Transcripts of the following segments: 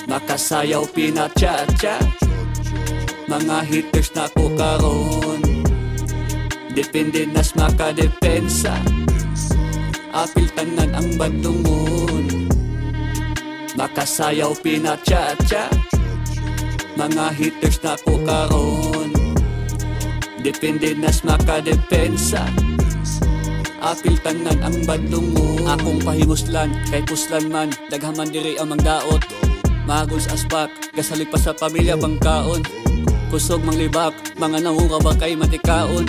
Makasayaw pinacha-cha, mga haters na ko karon. Depende nas makadepensa, apil tanan ang badlungon. Makasayaw pinacha-cha, mga haters na ko karon. Depende nas makadepensa, apil tanan ang badlungon. Akong pahimuslan, kay puslan man, daghaman diri ang mangdaot. Magol sa aspak, gasalig pa sa pamilya bangkaon. Kusog manglibak, mga nangura ba kay matikaon.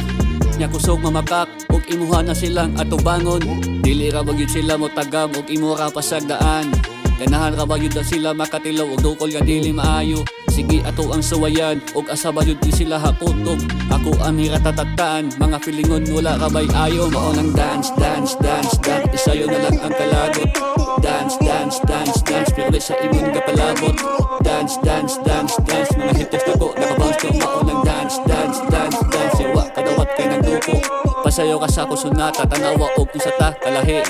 Nya kusog mamakak, ug imuha na silang atubangon. Dili ra bagyud sila mo tagam, ug imo ra pasagdaan. Ganahan ra bagyud na sila makatilaw, ug dukol nga dili maayo. Sige ato ang sawayan, ug asa bagyud di sila hakutob. Ako ang hiratataktaan, mga feelingon wala ra bay ayo. Mao nang dance, dance, dance, dance, isayo na lang ang kalagot. Dance, dance, dance, dance, pero sa imong kapalabot. Dance, dance, dance, dance, mga haters na ko nakabounce ko. Mao nang dance, dance, dance, dance, yawa kadawat kay nang duko. Pasayo ka sa kusunata, tanawa og sa ta kalahi.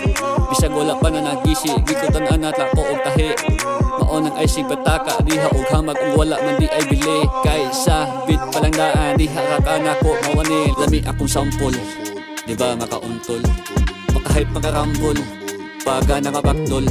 Bisag wala pa na nagisi, gikutan anata ko og tahi. Mao nang icing pataka, diha og hamag ug wala man di ay bili. Kaysa bit palang daan, diha ra ka nako mawani. Lami akong sample, di ba makauntol, makahype makarambol. Paga nakabakdol,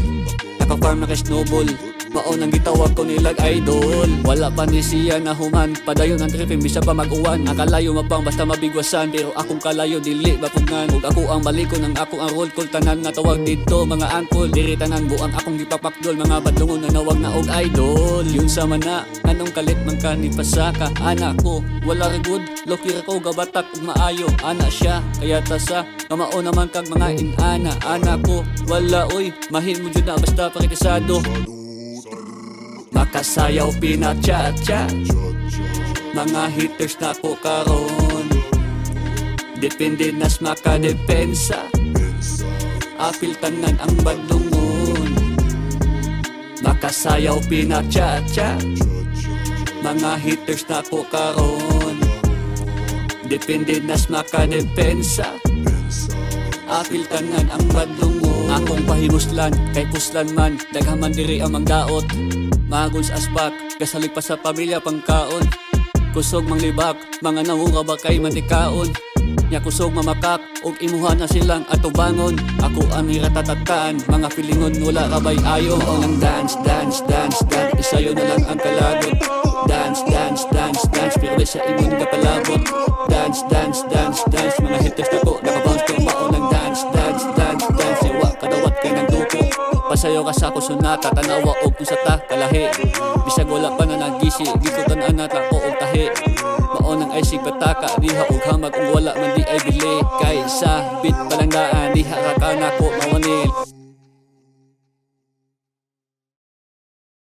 naka-farm naka-snowball. Mao nang gitawag ko nilag idol. Wala pa ni siya na human, padayon ang tripping bisa pa mag-uwan. Akalayo mapang basta mabigwasan, pero akong kalayo dili bakugan. Ug ako ang balikon ang ako ang roll call. Tanan nga tawag dito mga angkol, diri tanan buang akong gipapakdol. Mga badlungon na nawag na og idol. Yun sa mana, anong kalit man ka ni pasaka. Anak ko, wala ra good, lokir ko gabatak ug maayo. Ana siya, kaya tasa kamao naman kag mga inana. Anak ko, wala oy, mahin mo jud na basta pakitisado. Makasayaw pinacha-cha, mga haters na ko karon. Depende nas makadepensa, apil tanan ang badlungon. Makasayaw pinacha-cha, mga haters na ko karon. Depende nas makadepensa, apil tanan ang badlungon. Akong pahimuslan, kay puslan man, daghaman diri ang mangdaot. Magol sa aspak, gasalig pa sa pamilya pangkaon. Kusog manglibak, mga nangura ba kay matikaon. Nya kusog mamakak, ug imuha na silang atubangon. Ako ang hiratataktaan, mga feelingon wala ra bay ayo. Mao nang dance, dance, dance, dance, isayo na lang ang kalagot. Dance, dance, dance, dance, pero sa imong kapalabot. Dance, dance, dance, dance, mga haters na ko nakabounce ko. Mao nang dance, dance, dance, dance, yawa kadawat kay nang duko. Pasayo ka sa kusunata, tanawa og sa ta kalahi. Bisag wala pa na nagisi, gikutan anata ko og tahi. Mao nang icing pataka, diha og hamag ug wala man di ay bili. Kaysa bit palang daan, diha ra